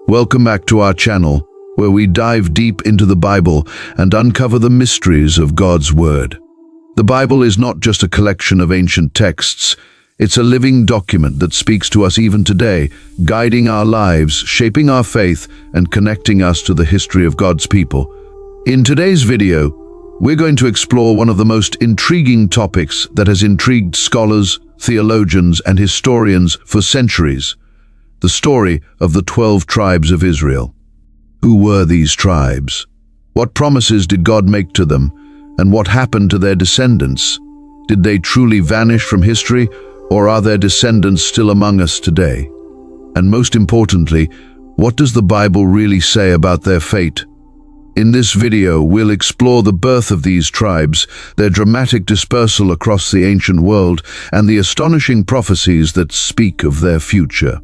Welcome back to our channel, where we dive deep into the Bible and uncover the mysteries of God's Word. The Bible is not just a collection of ancient texts, it's a living document that speaks to us even today, guiding our lives, shaping our faith, and connecting us to the history of God's people. In today's video, we're going to explore one of the most intriguing topics that has intrigued scholars, theologians, and historians for centuries: the story of the 12 tribes of Israel. Who were these tribes? What promises did God make to them? And what happened to their descendants? Did they truly vanish from history, or are their descendants still among us today? And most importantly, what does the Bible really say about their fate? In this video, we'll explore the birth of these tribes, their dramatic dispersal across the ancient world, and the astonishing prophecies that speak of their future.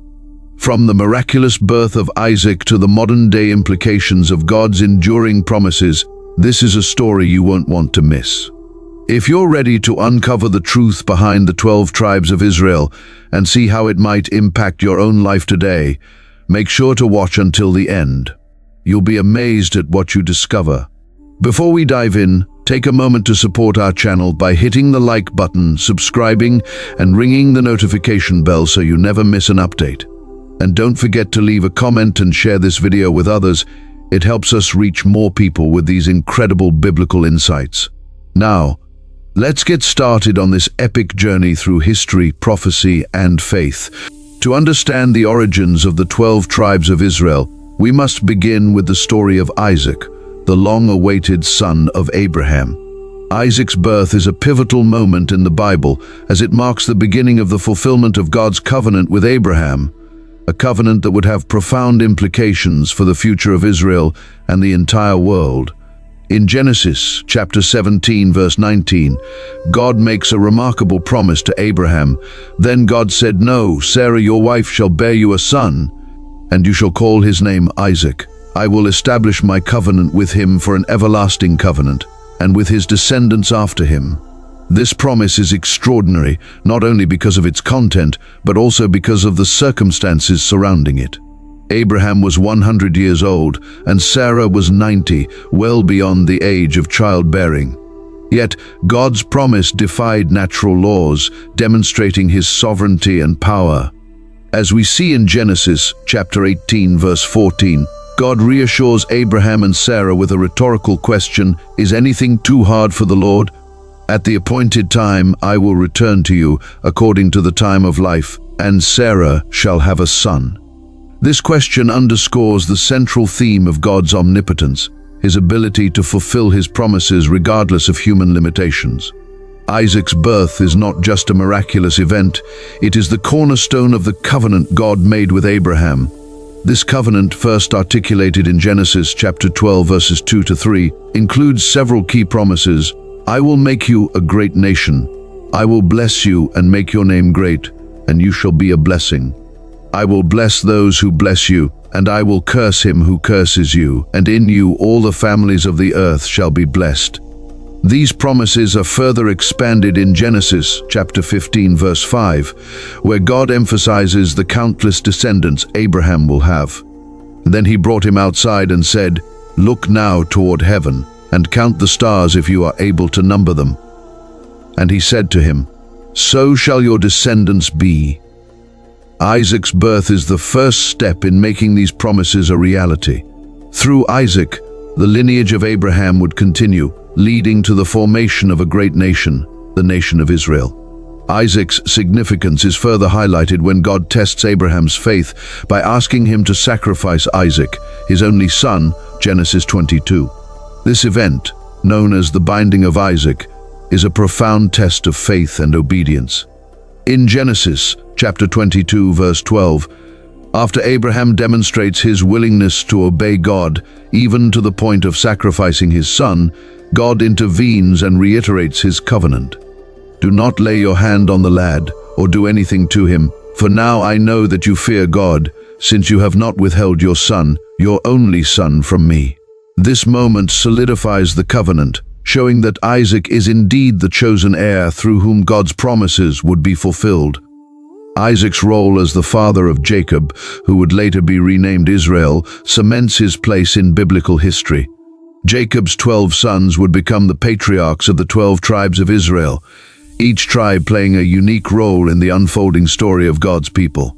From the miraculous birth of Isaac to the modern-day implications of God's enduring promises, this is a story you won't want to miss. If you're ready to uncover the truth behind the 12 tribes of Israel and see how it might impact your own life today, make sure to watch until the end. You'll be amazed at what you discover. Before we dive in, take a moment to support our channel by hitting the like button, subscribing, and ringing the notification bell so you never miss an update. And don't forget to leave a comment and share this video with others. It helps us reach more people with these incredible biblical insights. Now, let's get started on this epic journey through history, prophecy, and faith. To understand the origins of the 12 tribes of Israel, we must begin with the story of Isaac, the long-awaited son of Abraham. Isaac's birth is a pivotal moment in the Bible, as it marks the beginning of the fulfillment of God's covenant with Abraham, a covenant that would have profound implications for the future of Israel and the entire world. In Genesis chapter 17, verse 19, God makes a remarkable promise to Abraham. Then God said, "No, Sarah your wife shall bear you a son, and you shall call his name Isaac. I will establish my covenant with him for an everlasting covenant, and with his descendants after him." This promise is extraordinary, not only because of its content, but also because of the circumstances surrounding it. Abraham was 100 years old, and Sarah was 90, well beyond the age of childbearing. Yet, God's promise defied natural laws, demonstrating his sovereignty and power. As we see in Genesis chapter 18, verse 14, God reassures Abraham and Sarah with a rhetorical question: "Is anything too hard for the Lord? At the appointed time I will return to you according to the time of life, and Sarah shall have a son." This question underscores the central theme of God's omnipotence, his ability to fulfill his promises regardless of human limitations. Isaac's birth is not just a miraculous event, it is the cornerstone of the covenant God made with Abraham. This covenant, first articulated in Genesis chapter 12, verses 2 to 3, includes several key promises. "I will make you a great nation. I will bless you and make your name great, and you shall be a blessing. I will bless those who bless you, and I will curse him who curses you, and in you all the families of the earth shall be blessed." These promises are further expanded in Genesis chapter 15, verse 5, where God emphasizes the countless descendants Abraham will have. Then he brought him outside and said, "Look now toward heaven, and count the stars if you are able to number them." And he said to him, "So shall your descendants be." Isaac's birth is the first step in making these promises a reality. Through Isaac, the lineage of Abraham would continue, leading to the formation of a great nation, the nation of Israel. Isaac's significance is further highlighted when God tests Abraham's faith by asking him to sacrifice Isaac, his only son, Genesis 22. This event, known as the binding of Isaac, is a profound test of faith and obedience. In Genesis chapter 22, verse 12, after Abraham demonstrates his willingness to obey God, even to the point of sacrificing his son, God intervenes and reiterates his covenant. "Do not lay your hand on the lad, or do anything to him, for now I know that you fear God, since you have not withheld your son, your only son, from me." This moment solidifies the covenant, showing that Isaac is indeed the chosen heir through whom God's promises would be fulfilled. Isaac's role as the father of Jacob, who would later be renamed Israel, cements his place in biblical history. Jacob's 12 sons would become the patriarchs of the 12 tribes of Israel, each tribe playing a unique role in the unfolding story of God's people.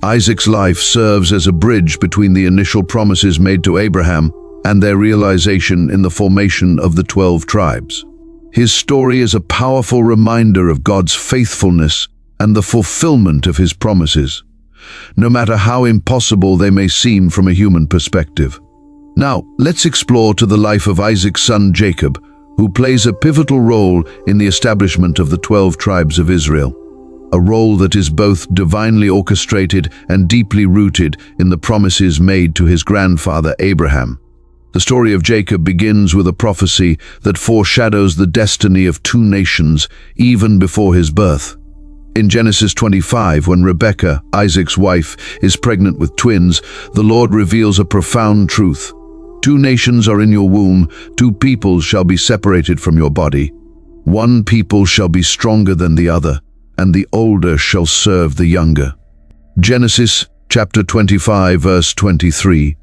Isaac's life serves as a bridge between the initial promises made to Abraham and their realization in the formation of the 12 tribes. His story is a powerful reminder of God's faithfulness and the fulfillment of his promises, no matter how impossible they may seem from a human perspective. Now, let's explore to the life of Isaac's son Jacob, who plays a pivotal role in the establishment of the 12 tribes of Israel, a role that is both divinely orchestrated and deeply rooted in the promises made to his grandfather Abraham. The story of Jacob begins with a prophecy that foreshadows the destiny of two nations even before his birth. In Genesis 25, when Rebekah, Isaac's wife, is pregnant with twins, the Lord reveals a profound truth. Two nations are in your womb, two peoples shall be separated from your body. One people shall be stronger than the other, and the older shall serve the younger. Genesis chapter 25, verse 23.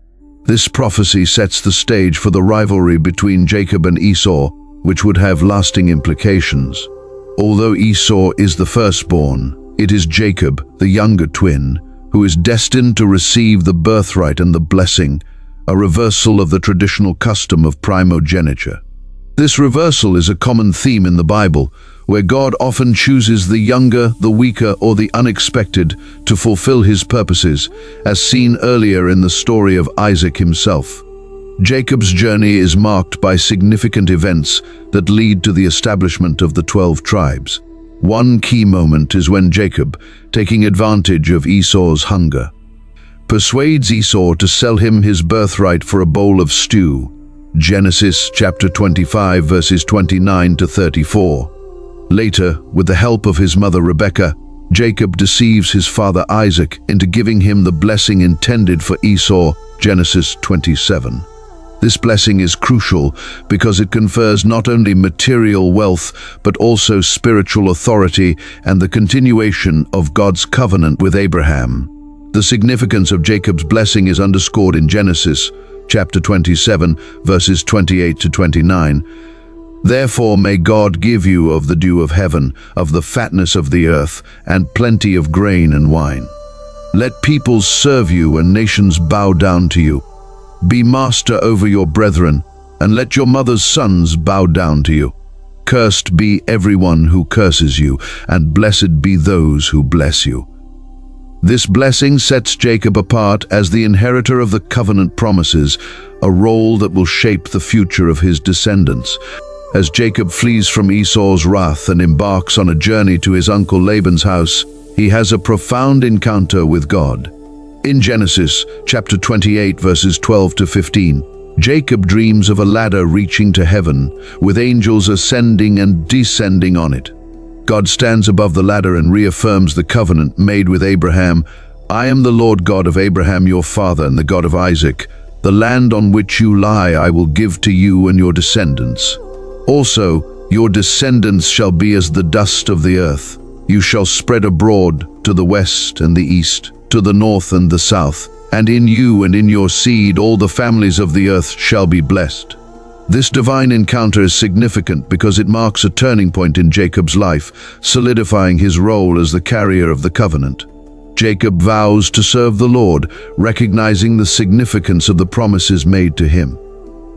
This prophecy sets the stage for the rivalry between Jacob and Esau, which would have lasting implications. Although Esau is the firstborn, it is Jacob, the younger twin, who is destined to receive the birthright and the blessing, a reversal of the traditional custom of primogeniture. This reversal is a common theme in the Bible, where God often chooses the younger, the weaker, or the unexpected to fulfill his purposes, as seen earlier in the story of Isaac himself. Jacob's journey is marked by significant events that lead to the establishment of the 12 tribes. One key moment is when Jacob, taking advantage of Esau's hunger, persuades Esau to sell him his birthright for a bowl of stew. Genesis chapter 25, verses 29 to 34. Later, with the help of his mother Rebekah, Jacob deceives his father Isaac into giving him the blessing intended for Esau, Genesis 27. This blessing is crucial because it confers not only material wealth but also spiritual authority and the continuation of God's covenant with Abraham. The significance of Jacob's blessing is underscored in Genesis chapter 27, verses 28 to 29. Therefore may God give you of the dew of heaven, of the fatness of the earth, and plenty of grain and wine. Let peoples serve you and nations bow down to you. Be master over your brethren, and let your mother's sons bow down to you. Cursed be everyone who curses you, and blessed be those who bless you. This blessing sets Jacob apart as the inheritor of the covenant promises, a role that will shape the future of his descendants. As Jacob flees from Esau's wrath and embarks on a journey to his uncle Laban's house, he has a profound encounter with God. In Genesis chapter 28, verses 12 to 15, Jacob dreams of a ladder reaching to heaven, with angels ascending and descending on it. God stands above the ladder and reaffirms the covenant made with Abraham. I am the Lord God of Abraham your father and the God of Isaac. The land on which you lie I will give to you and your descendants. Also, your descendants shall be as the dust of the earth. You shall spread abroad to the west and the east, to the north and the south, and in you and in your seed all the families of the earth shall be blessed. This divine encounter is significant because it marks a turning point in Jacob's life, solidifying his role as the carrier of the covenant. Jacob vows to serve the Lord, recognizing the significance of the promises made to him.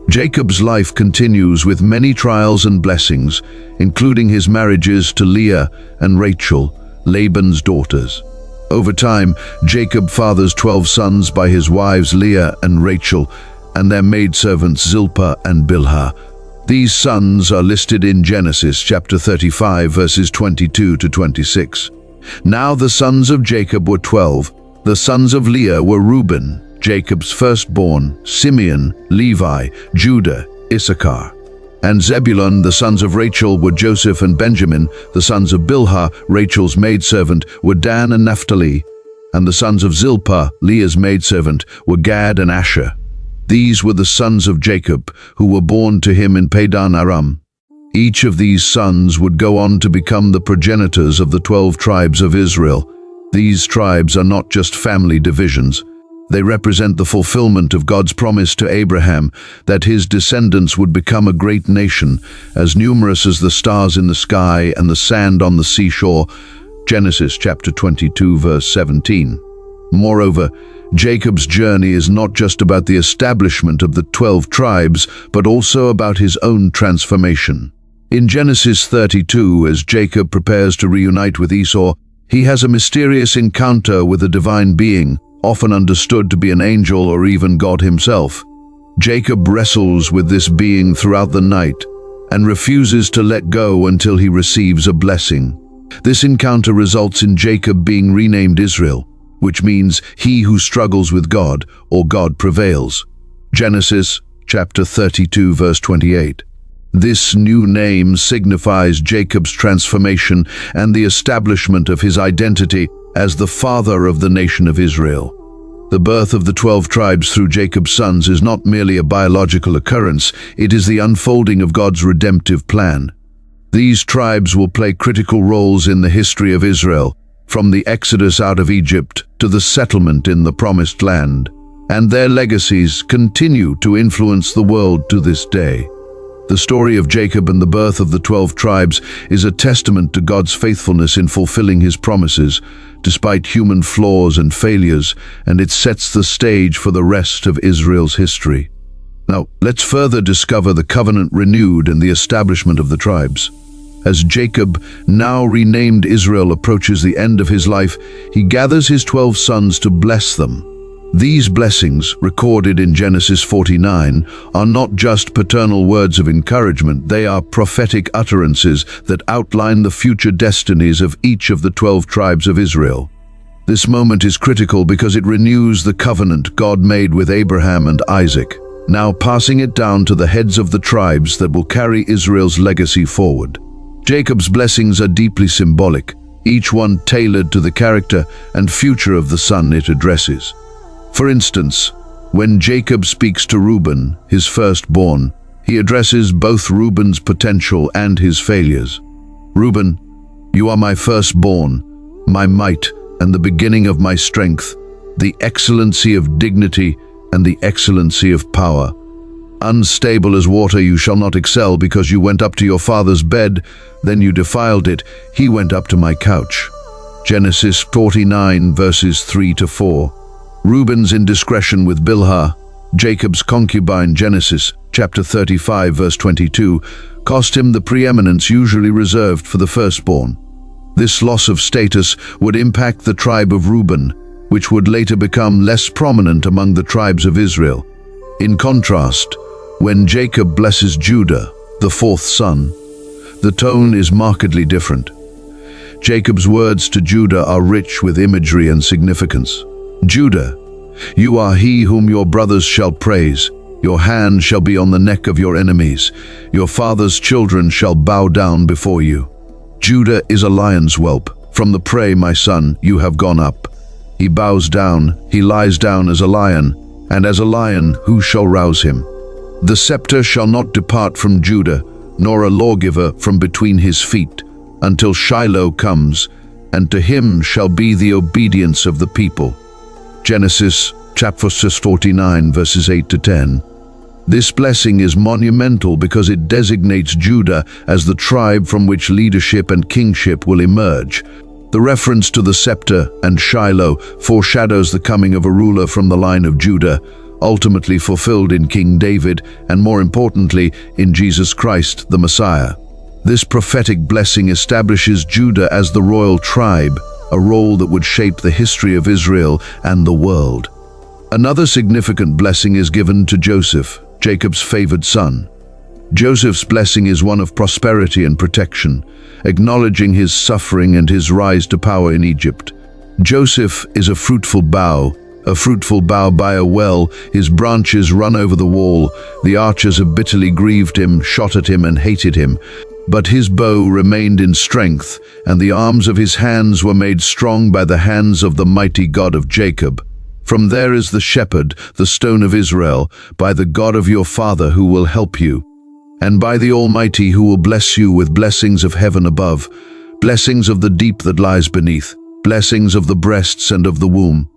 Jacob's life continues with many trials and blessings, including his marriages to Leah and Rachel, Laban's daughters. Over time, Jacob fathers 12 sons by his wives Leah and Rachel, and their maidservants Zilpah and Bilhah. These sons are listed in Genesis chapter 35, verses 22 to 26. Now the sons of Jacob were 12. The sons of Leah were Reuben, Jacob's firstborn, Simeon, Levi, Judah, Issachar. And Zebulun. The sons of Rachel were Joseph and Benjamin. The sons of Bilhah, Rachel's maidservant, were Dan and Naphtali. And the sons of Zilpah, Leah's maidservant, were Gad and Asher. These were the sons of Jacob, who were born to him in Padan Aram. Each of these sons would go on to become the progenitors of the 12 tribes of Israel. These tribes are not just family divisions. They represent the fulfillment of God's promise to Abraham that his descendants would become a great nation, as numerous as the stars in the sky and the sand on the seashore. Genesis chapter 22, verse 17. Moreover, Jacob's journey is not just about the establishment of the 12 tribes, but also about his own transformation. In Genesis 32, as Jacob prepares to reunite with Esau, he has a mysterious encounter with a divine being, often understood to be an angel or even God himself. Jacob wrestles with this being throughout the night and refuses to let go until he receives a blessing. This encounter results in Jacob being renamed Israel, which means he who struggles with God, or God prevails. Genesis chapter 32, verse 28. This new name signifies Jacob's transformation and the establishment of his identity as the father of the nation of Israel. The birth of the 12 tribes through Jacob's sons is not merely a biological occurrence, it is the unfolding of God's redemptive plan. These tribes will play critical roles in the history of Israel, from the exodus out of Egypt to the settlement in the Promised Land, and their legacies continue to influence the world to this day. The story of Jacob and the birth of the 12 tribes is a testament to God's faithfulness in fulfilling his promises, despite human flaws and failures, and it sets the stage for the rest of Israel's history. Now, let's further discover the covenant renewed and the establishment of the tribes. As Jacob, now renamed Israel, approaches the end of his life, he gathers his 12 sons to bless them. These blessings, recorded in Genesis 49, are not just paternal words of encouragement, they are prophetic utterances that outline the future destinies of each of the 12 tribes of Israel. This moment is critical because it renews the covenant God made with Abraham and Isaac, now passing it down to the heads of the tribes that will carry Israel's legacy forward. Jacob's blessings are deeply symbolic, each one tailored to the character and future of the son it addresses. For instance, when Jacob speaks to Reuben, his firstborn, he addresses both Reuben's potential and his failures. Reuben, you are my firstborn, my might and the beginning of my strength, the excellency of dignity and the excellency of power. Unstable as water you shall not excel, because you went up to your father's bed, then you defiled it, he went up to my couch. Genesis 49, verses 3-4. Reuben's indiscretion with Bilhah, Jacob's concubine. Genesis chapter 35, verse 22, cost him the preeminence usually reserved for the firstborn. This loss of status would impact the tribe of Reuben, which would later become less prominent among the tribes of Israel. In contrast, when Jacob blesses Judah, the fourth son, the tone is markedly different. Jacob's words to Judah are rich with imagery and significance. Judah, you are he whom your brothers shall praise. Your hand shall be on the neck of your enemies. Your father's children shall bow down before you. Judah is a lion's whelp. From the prey, my son, you have gone up. He bows down, he lies down as a lion, and as a lion who shall rouse him? The scepter shall not depart from Judah, nor a lawgiver from between his feet, until Shiloh comes, and to him shall be the obedience of the people. Genesis chapter 49, verses 8-10. This blessing is monumental because it designates Judah as the tribe from which leadership and kingship will emerge. The reference to the scepter and Shiloh foreshadows the coming of a ruler from the line of Judah, ultimately fulfilled in King David and, more importantly, in Jesus Christ, the Messiah. This prophetic blessing establishes Judah as the royal tribe, a role that would shape the history of Israel and the world. Another significant blessing is given to Joseph, Jacob's favored son. Joseph's blessing is one of prosperity and protection, acknowledging his suffering and his rise to power in Egypt. Joseph is a fruitful bough by a well. His branches run over the wall. The archers have bitterly grieved him, shot at him, and hated him. But his bow remained in strength, and the arms of his hands were made strong by the hands of the mighty God of Jacob. From there is the shepherd, the stone of Israel, by the God of your father who will help you, and by the Almighty who will bless you with blessings of heaven above, blessings of the deep that lies beneath, blessings of the breasts and of the womb.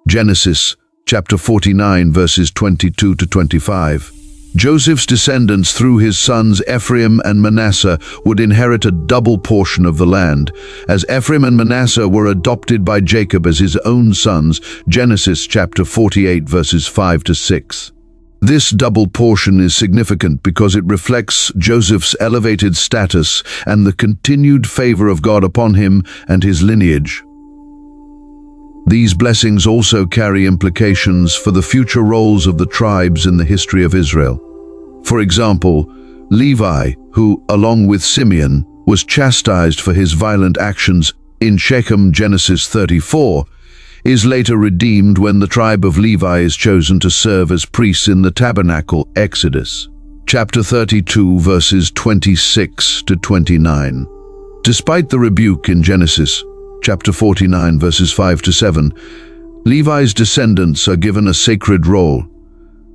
Genesis chapter 49 verses 22 to 25. Joseph's descendants through his sons Ephraim and Manasseh would inherit a double portion of the land, as Ephraim and Manasseh were adopted by Jacob as his own sons. Genesis chapter 48 verses 5 to 6. This double portion is significant because it reflects Joseph's elevated status and the continued favor of God upon him and his lineage. These blessings also carry implications for the future roles of the tribes in the history of Israel. For example, Levi, who, along with Simeon, was chastised for his violent actions in Shechem, Genesis 34, is later redeemed when the tribe of Levi is chosen to serve as priests in the tabernacle. Exodus chapter 32 verses 26 to 29. Despite the rebuke in Genesis chapter 49 verses 5 to 7, Levi's descendants are given a sacred role,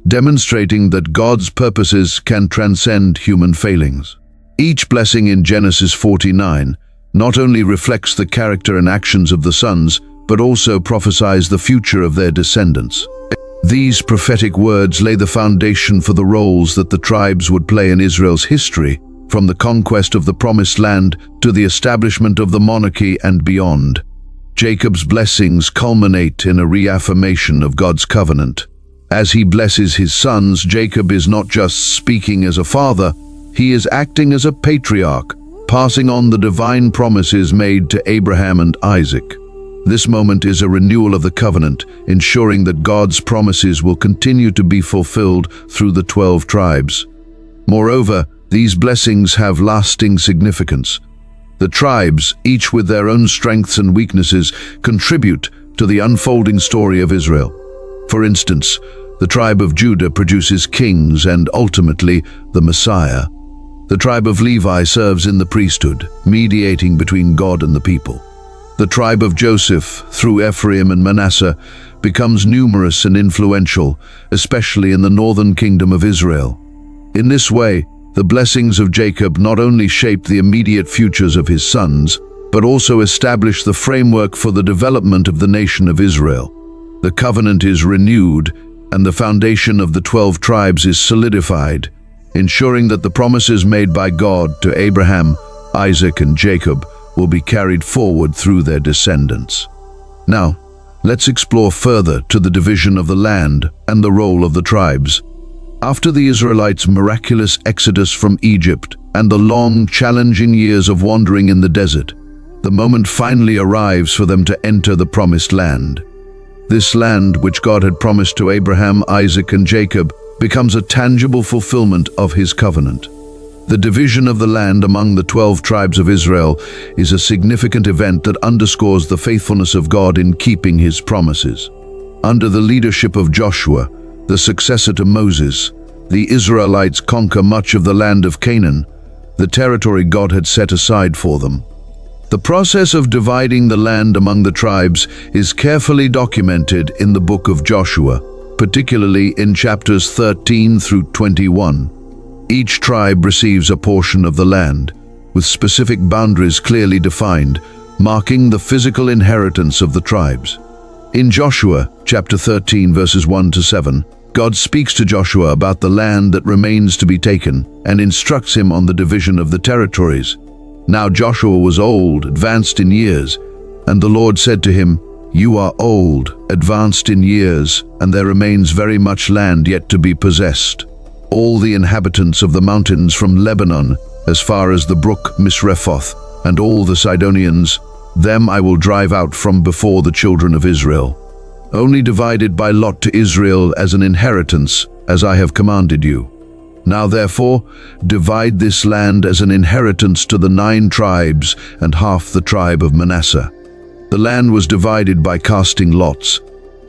demonstrating that God's purposes can transcend human failings. Each blessing in Genesis 49 not only reflects the character and actions of the sons, but also prophesies the future of their descendants. These prophetic words lay the foundation for the roles that the tribes would play in Israel's history, from the conquest of the Promised Land to the establishment of the monarchy and beyond. Jacob's blessings culminate in a reaffirmation of God's covenant. As he blesses his sons, Jacob is not just speaking as a father, he is acting as a patriarch, passing on the divine promises made to Abraham and Isaac. This moment is a renewal of the covenant, ensuring that God's promises will continue to be fulfilled through the 12 tribes. Moreover, these blessings have lasting significance. The tribes, each with their own strengths and weaknesses, contribute to the unfolding story of Israel. For instance, the tribe of Judah produces kings and ultimately the Messiah. The tribe of Levi serves in the priesthood, mediating between God and the people. The tribe of Joseph, through Ephraim and Manasseh, becomes numerous and influential, especially in the northern kingdom of Israel. In this way, the blessings of Jacob not only shaped the immediate futures of his sons, but also established the framework for the development of the nation of Israel. The covenant is renewed, and the foundation of the 12 tribes is solidified, ensuring that the promises made by God to Abraham, Isaac, and Jacob will be carried forward through their descendants. Now, let's explore further to the division of the land and the role of the tribes. After the Israelites' miraculous exodus from Egypt and the long, challenging years of wandering in the desert, the moment finally arrives for them to enter the Promised Land. This land, which God had promised to Abraham, Isaac, and Jacob, becomes a tangible fulfillment of his covenant. The division of the land among the 12 tribes of Israel is a significant event that underscores the faithfulness of God in keeping his promises. Under the leadership of Joshua, the successor to Moses, the Israelites conquer much of the land of Canaan, the territory God had set aside for them. The process of dividing the land among the tribes is carefully documented in the book of Joshua, particularly in chapters 13 through 21. Each tribe receives a portion of the land, with specific boundaries clearly defined, marking the physical inheritance of the tribes. In Joshua, chapter 13, verses 1 to 7, God speaks to Joshua about the land that remains to be taken and instructs him on the division of the territories. Now Joshua was old, advanced in years, and the Lord said to him, "You are old, advanced in years, and there remains very much land yet to be possessed. All the inhabitants of the mountains from Lebanon, as far as the brook Misrephoth, and all the Sidonians, them I will drive out from before the children of Israel. Only divide it by lot to Israel as an inheritance, as I have commanded you. Now therefore, divide this land as an inheritance to the 9 tribes and half the tribe of Manasseh." The land was divided by casting lots,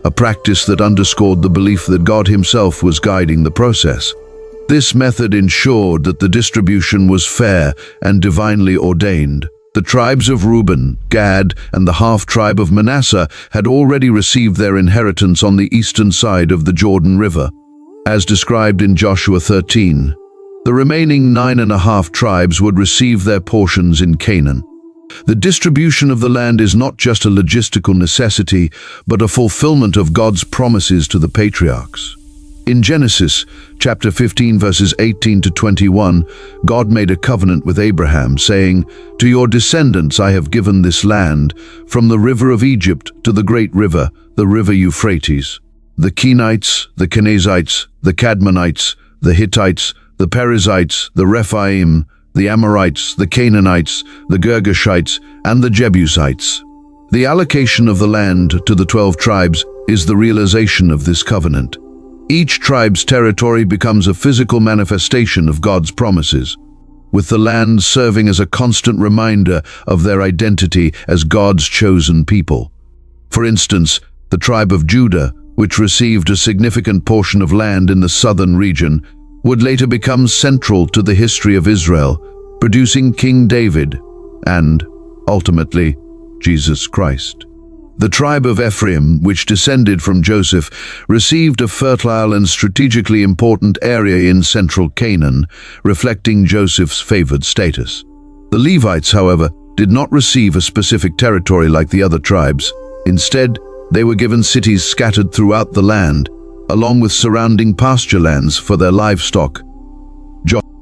a practice that underscored the belief that God himself was guiding the process. This method ensured that the distribution was fair and divinely ordained. The tribes of Reuben, Gad, and the half-tribe of Manasseh had already received their inheritance on the eastern side of the Jordan River, as described in Joshua 13. The remaining 9.5 tribes would receive their portions in Canaan. The distribution of the land is not just a logistical necessity, but a fulfillment of God's promises to the patriarchs. In Genesis, chapter 15, verses 18 to 21, God made a covenant with Abraham, saying, "To your descendants I have given this land, from the river of Egypt to the great river, the river Euphrates. The Kenites, the Kenizzites, the Cadmonites, the Hittites, the Perizzites, the Rephaim, the Amorites, the Canaanites, the Girgashites, and the Jebusites." The allocation of the land to the 12 tribes is the realization of this covenant. Each tribe's territory becomes a physical manifestation of God's promises, with the land serving as a constant reminder of their identity as God's chosen people. For instance, the tribe of Judah, which received a significant portion of land in the southern region, would later become central to the history of Israel, producing King David and, ultimately, Jesus Christ. The tribe of Ephraim, which descended from Joseph, received a fertile and strategically important area in central Canaan, reflecting Joseph's favored status. The Levites, however, did not receive a specific territory like the other tribes. Instead, they were given cities scattered throughout the land, along with surrounding pasture lands for their livestock.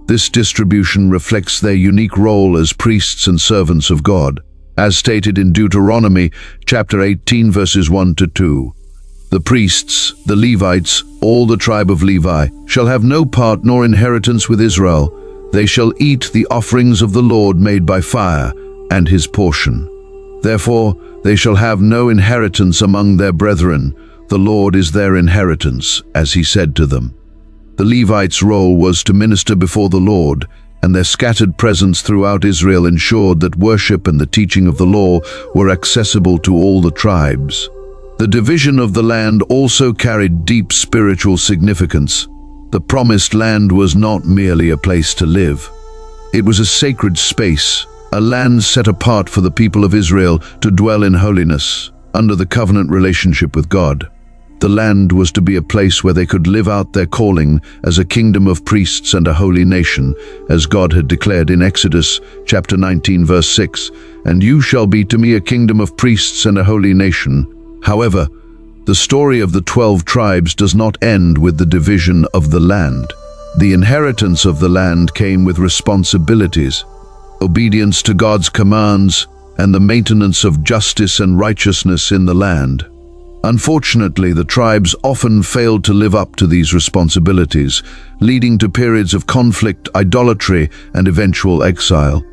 This distribution reflects their unique role as priests and servants of God, as stated in Deuteronomy chapter 18 verses 1 to 2. The priests, the Levites, all the tribe of Levi, shall have no part nor inheritance with Israel. They shall eat the offerings of the Lord made by fire, and his portion. Therefore they shall have no inheritance among their brethren. The Lord is their inheritance, as he said to them. The Levites' role was to minister before the Lord, and their scattered presence throughout Israel ensured that worship and the teaching of the law were accessible to all the tribes. The division of the land also carried deep spiritual significance. The promised land was not merely a place to live. It was a sacred space, a land set apart for the people of Israel to dwell in holiness, under the covenant relationship with God. The land was to be a place where they could live out their calling as a kingdom of priests and a holy nation, as God had declared in Exodus chapter 19 verse 6, "And you shall be to me a kingdom of priests and a holy nation." However, the story of the 12 tribes does not end with the division of the land. The inheritance of the land came with responsibilities, obedience to God's commands, and the maintenance of justice and righteousness in the land. Unfortunately, the tribes often failed to live up to these responsibilities, leading to periods of conflict, idolatry, and eventual exile.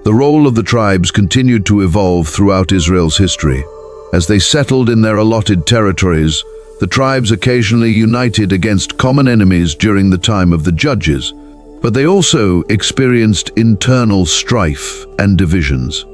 The role of the tribes continued to evolve throughout Israel's history. As they settled in their allotted territories, the tribes occasionally united against common enemies during the time of the judges, but they also experienced internal strife and divisions.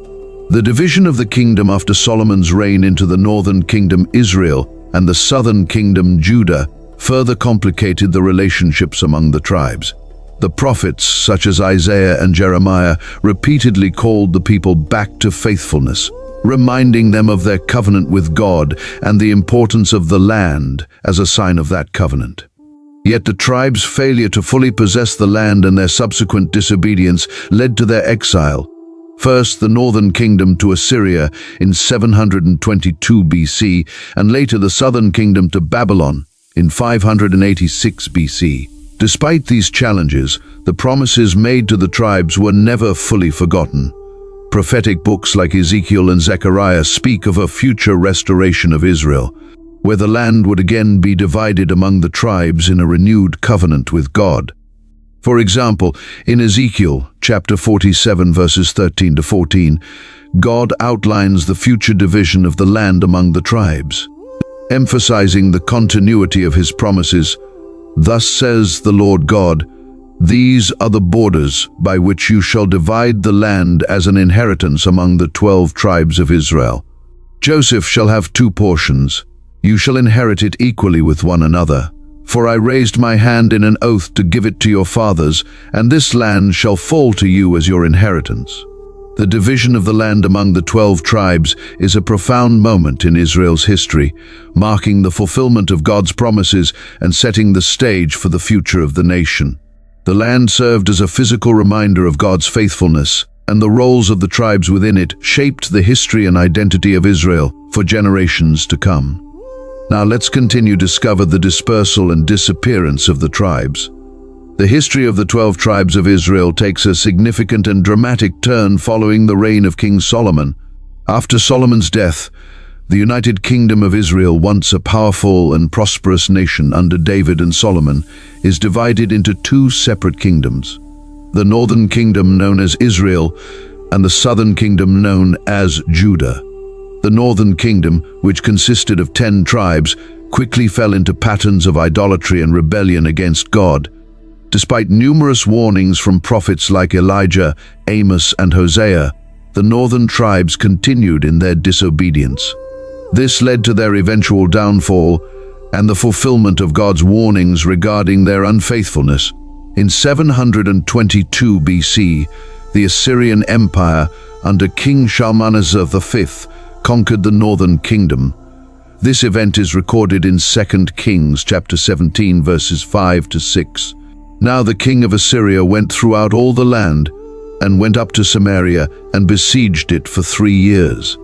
The division of the kingdom after Solomon's reign into the northern kingdom Israel and the southern kingdom Judah further complicated the relationships among the tribes. The prophets, such as Isaiah and Jeremiah, repeatedly called the people back to faithfulness, reminding them of their covenant with God and the importance of the land as a sign of that covenant. Yet the tribes' failure to fully possess the land and their subsequent disobedience led to their exile. First, the northern kingdom to Assyria in 722 BC, and later the southern kingdom to Babylon in 586 BC. Despite these challenges, the promises made to the tribes were never fully forgotten. Prophetic books like Ezekiel and Zechariah speak of a future restoration of Israel, where the land would again be divided among the tribes in a renewed covenant with God. For example, in Ezekiel chapter 47 verses 13 to 14, God outlines the future division of the land among the tribes, emphasizing the continuity of his promises. "Thus says the Lord God, these are the borders by which you shall divide the land as an inheritance among the 12 tribes of Israel. Joseph shall have 2 portions. You shall inherit it equally with one another. For I raised my hand in an oath to give it to your fathers, and this land shall fall to you as your inheritance." The division of the land among the 12 tribes is a profound moment in Israel's history, marking the fulfillment of God's promises and setting the stage for the future of the nation. The land served as a physical reminder of God's faithfulness and the roles of the tribes within it shaped the history and identity of Israel for generations to come. Now let's continue to discover the dispersal and disappearance of the tribes. The history of the 12 tribes of Israel takes a significant and dramatic turn following the reign of King Solomon. After Solomon's death, the United Kingdom of Israel, once a powerful and prosperous nation under David and Solomon, is divided into two separate kingdoms. The northern kingdom known as Israel and the southern kingdom known as Judah. The northern kingdom, which consisted of 10 tribes, quickly fell into patterns of idolatry and rebellion against God. Despite numerous warnings from prophets like Elijah, Amos, and Hosea, the northern tribes continued in their disobedience. This led to their eventual downfall and the fulfillment of God's warnings regarding their unfaithfulness. In 722 BC, the Assyrian Empire under King Shalmaneser V conquered the northern kingdom. This event is recorded in 2 Kings chapter 17 verses 5 to 6. Now the king of Assyria went throughout all the land and went up to Samaria and besieged it for 3 years.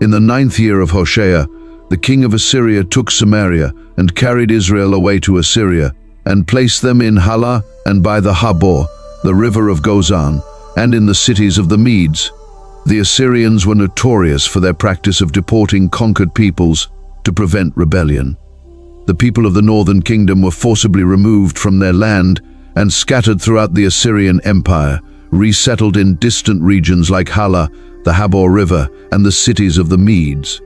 In the 9th year of Hoshea, the king of Assyria took Samaria and carried Israel away to Assyria and placed them in Halah and by the Habor, the river of Gozan, and in the cities of the Medes. The Assyrians were notorious for their practice of deporting conquered peoples to prevent rebellion. The people of the northern kingdom were forcibly removed from their land and scattered throughout the Assyrian Empire, resettled in distant regions like Halah, the Habor River, and the cities of the Medes.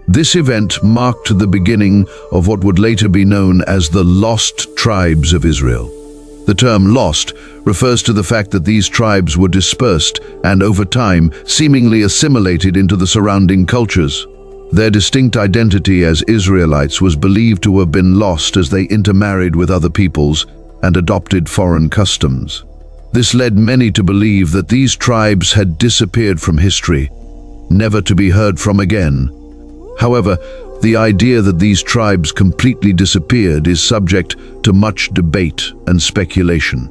This event marked the beginning of what would later be known as the Lost Tribes of Israel. The term lost refers to the fact that these tribes were dispersed and, over time, seemingly assimilated into the surrounding cultures. Their distinct identity as Israelites was believed to have been lost as they intermarried with other peoples and adopted foreign customs. This led many to believe that these tribes had disappeared from history, never to be heard from again. However, the idea that these tribes completely disappeared is subject to much debate and speculation.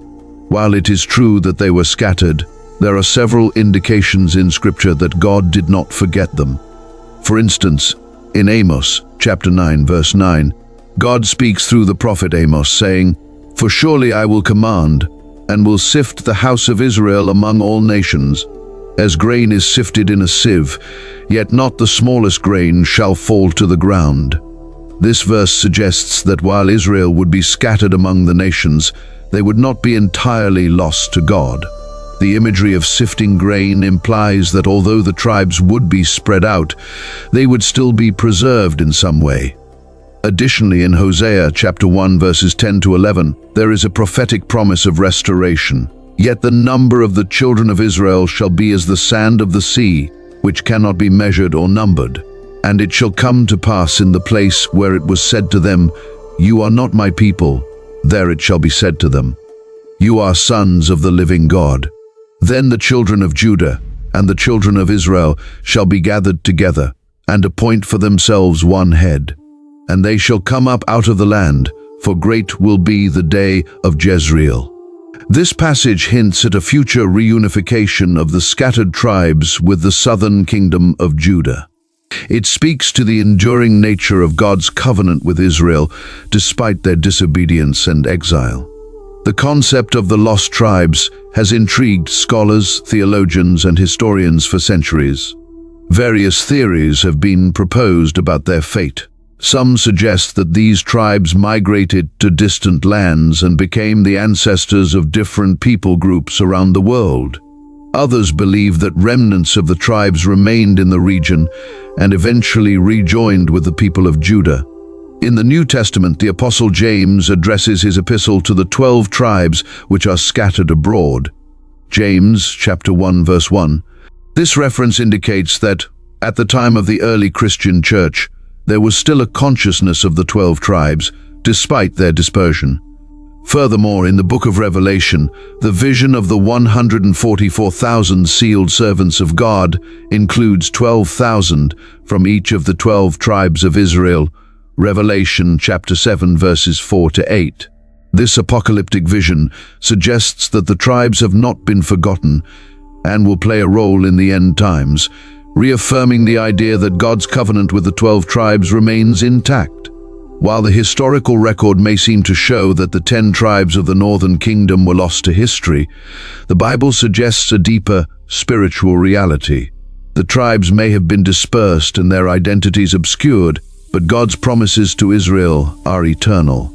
While it is true that they were scattered, there are several indications in Scripture that God did not forget them. For instance, in Amos chapter 9 verse 9, God speaks through the prophet Amos, saying, "For surely I will command, and will sift the house of Israel among all nations. As grain is sifted in a sieve, yet not the smallest grain shall fall to the ground." This verse suggests that while Israel would be scattered among the nations, they would not be entirely lost to God. The imagery of sifting grain implies that although the tribes would be spread out, they would still be preserved in some way. Additionally, in Hosea chapter 1 verses 10 to 11, there is a prophetic promise of restoration. "Yet the number of the children of Israel shall be as the sand of the sea, which cannot be measured or numbered. And it shall come to pass in the place where it was said to them, 'You are not my people,' there it shall be said to them, 'You are sons of the living God.' Then the children of Judah and the children of Israel shall be gathered together, and appoint for themselves one head. And they shall come up out of the land, for great will be the day of Jezreel." This passage hints at a future reunification of the scattered tribes with the southern kingdom of Judah. It speaks to the enduring nature of God's covenant with Israel, despite their disobedience and exile. The concept of the lost tribes has intrigued scholars, theologians, and historians for centuries. Various theories have been proposed about their fate. Some suggest that these tribes migrated to distant lands and became the ancestors of different people groups around the world. Others believe that remnants of the tribes remained in the region and eventually rejoined with the people of Judah. In the New Testament, the Apostle James addresses his epistle to the 12 tribes which are scattered abroad. James chapter 1 verse 1. This reference indicates that, at the time of the early Christian church, there was still a consciousness of the 12 tribes, despite their dispersion. Furthermore, in the book of Revelation, the vision of the 144,000 sealed servants of God includes 12,000 from each of the 12 tribes of Israel. Revelation chapter 7 verses 4 to 8. This apocalyptic vision suggests that the tribes have not been forgotten, and will play a role in the end times, reaffirming the idea that God's covenant with the 12 tribes remains intact. While the historical record may seem to show that the 10 tribes of the northern kingdom were lost to history, the Bible suggests a deeper spiritual reality. The tribes may have been dispersed and their identities obscured, but God's promises to Israel are eternal.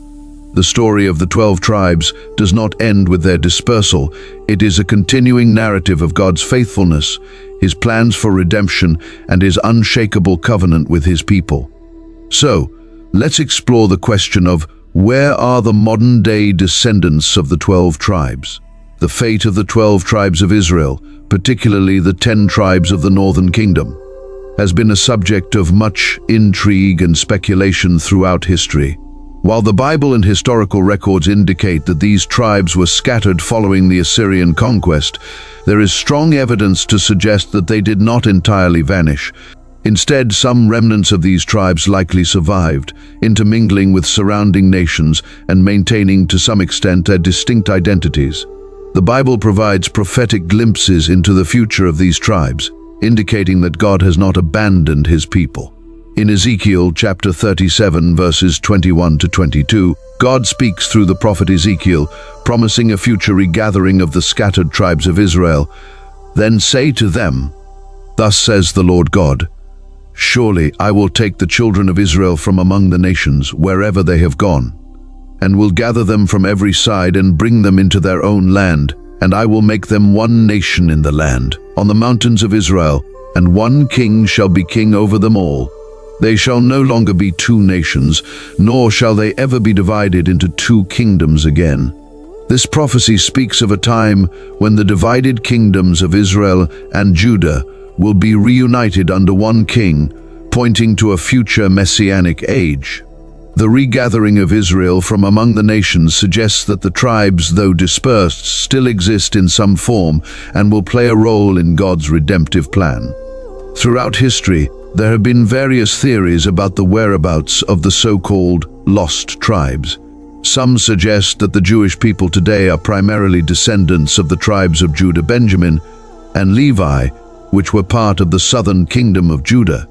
The story of the 12 tribes does not end with their dispersal. It is a continuing narrative of God's faithfulness, His plans for redemption, and His unshakable covenant with His people. So, let's explore the question of where are the modern-day descendants of the 12 tribes? The fate of the 12 tribes of Israel, particularly the 10 tribes of the northern kingdom, has been a subject of much intrigue and speculation throughout history. While the Bible and historical records indicate that these tribes were scattered following the Assyrian conquest, there is strong evidence to suggest that they did not entirely vanish. Instead, some remnants of these tribes likely survived, intermingling with surrounding nations and maintaining to some extent their distinct identities. The Bible provides prophetic glimpses into the future of these tribes, indicating that God has not abandoned His people. In Ezekiel chapter 37, verses 21 to 22, God speaks through the prophet Ezekiel, promising a future regathering of the scattered tribes of Israel. Then say to them, "Thus says the Lord God, surely I will take the children of Israel from among the nations, wherever they have gone, and will gather them from every side and bring them into their own land, and I will make them one nation in the land, on the mountains of Israel, and one king shall be king over them all. They shall no longer be two nations, nor shall they ever be divided into two kingdoms again." This prophecy speaks of a time when the divided kingdoms of Israel and Judah will be reunited under one king, pointing to a future messianic age. The regathering of Israel from among the nations suggests that the tribes, though dispersed, still exist in some form and will play a role in God's redemptive plan. Throughout history, there have been various theories about the whereabouts of the so-called lost tribes. Some suggest that the Jewish people today are primarily descendants of the tribes of Judah, Benjamin, and Levi, which were part of the southern kingdom of Judah.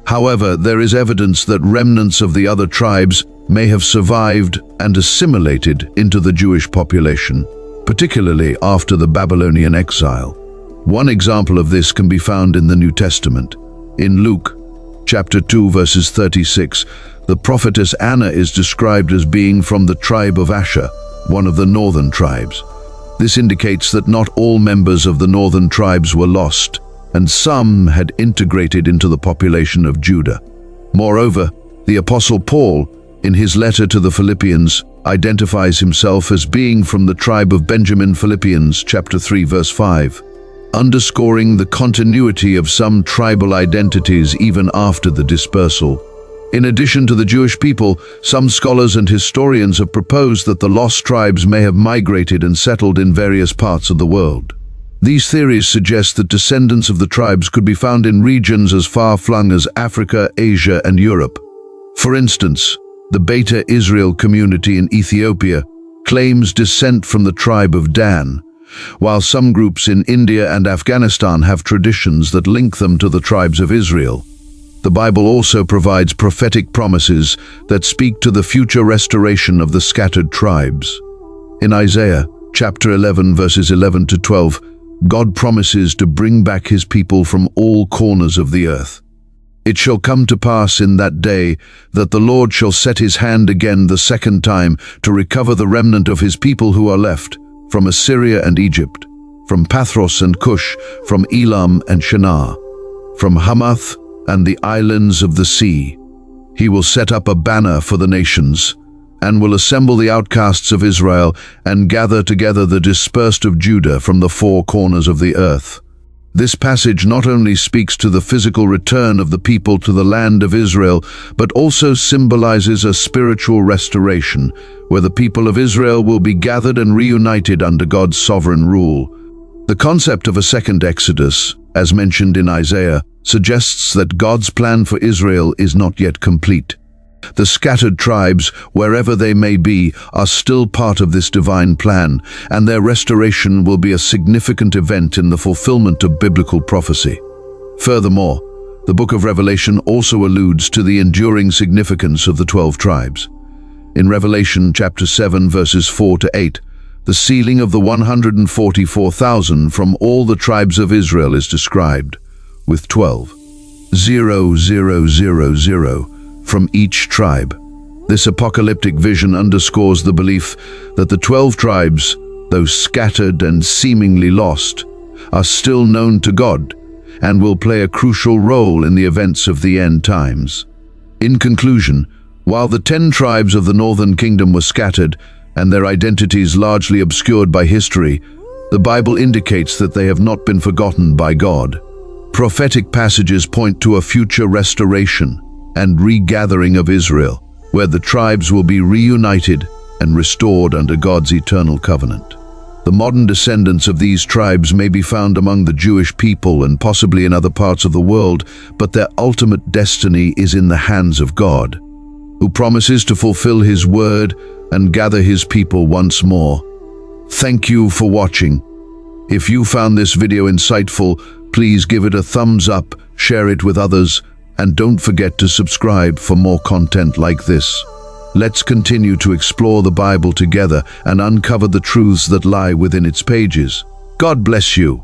However, there is evidence that remnants of the other tribes may have survived and assimilated into the Jewish population, particularly after the Babylonian exile. One example of this can be found in the New Testament. In Luke chapter 2, verses 36, the prophetess Anna is described as being from the tribe of Asher, one of the northern tribes. This indicates that not all members of the northern tribes were lost, and some had integrated into the population of Judah. Moreover, the Apostle Paul, in his letter to the Philippians, identifies himself as being from the tribe of Benjamin. Philippians chapter 3, verse 5. Underscoring the continuity of some tribal identities even after the dispersal. In addition to the Jewish people, some scholars and historians have proposed that the lost tribes may have migrated and settled in various parts of the world. These theories suggest that descendants of the tribes could be found in regions as far-flung as Africa, Asia, and Europe. For instance, the Beta Israel community in Ethiopia claims descent from the tribe of Dan, while some groups in India and Afghanistan have traditions that link them to the tribes of Israel. The Bible also provides prophetic promises that speak to the future restoration of the scattered tribes. In Isaiah chapter 11, verses 11 to 12, God promises to bring back His people from all corners of the earth. "It shall come to pass in that day that the Lord shall set His hand again the second time to recover the remnant of His people who are left, from Assyria and Egypt, from Pathros and Cush, from Elam and Shinar, from Hamath and the islands of the sea. He will set up a banner for the nations, and will assemble the outcasts of Israel, and gather together the dispersed of Judah from the four corners of the earth." This passage not only speaks to the physical return of the people to the land of Israel, but also symbolizes a spiritual restoration, where the people of Israel will be gathered and reunited under God's sovereign rule. The concept of a second Exodus, as mentioned in Isaiah, suggests that God's plan for Israel is not yet complete. The scattered tribes, wherever they may be, are still part of this divine plan, and their restoration will be a significant event in the fulfillment of biblical prophecy. Furthermore, the book of Revelation also alludes to the enduring significance of the 12 tribes. In Revelation chapter 7 verses 4 to 8, the sealing of the 144,000 from all the tribes of Israel is described, with 12, 0,000 from each tribe. This apocalyptic vision underscores the belief that the 12 tribes, though scattered and seemingly lost, are still known to God and will play a crucial role in the events of the end times. In conclusion, while the 10 tribes of the northern kingdom were scattered and their identities largely obscured by history, the Bible indicates that they have not been forgotten by God. Prophetic passages point to a future restoration and regathering of Israel, where the tribes will be reunited and restored under God's eternal covenant. The modern descendants of these tribes may be found among the Jewish people and possibly in other parts of the world, but their ultimate destiny is in the hands of God, who promises to fulfill His word and gather His people once more. Thank you for watching. If you found this video insightful, please give it a thumbs up, share it with others, and don't forget to subscribe for more content like this. Let's continue to explore the Bible together and uncover the truths that lie within its pages. God bless you.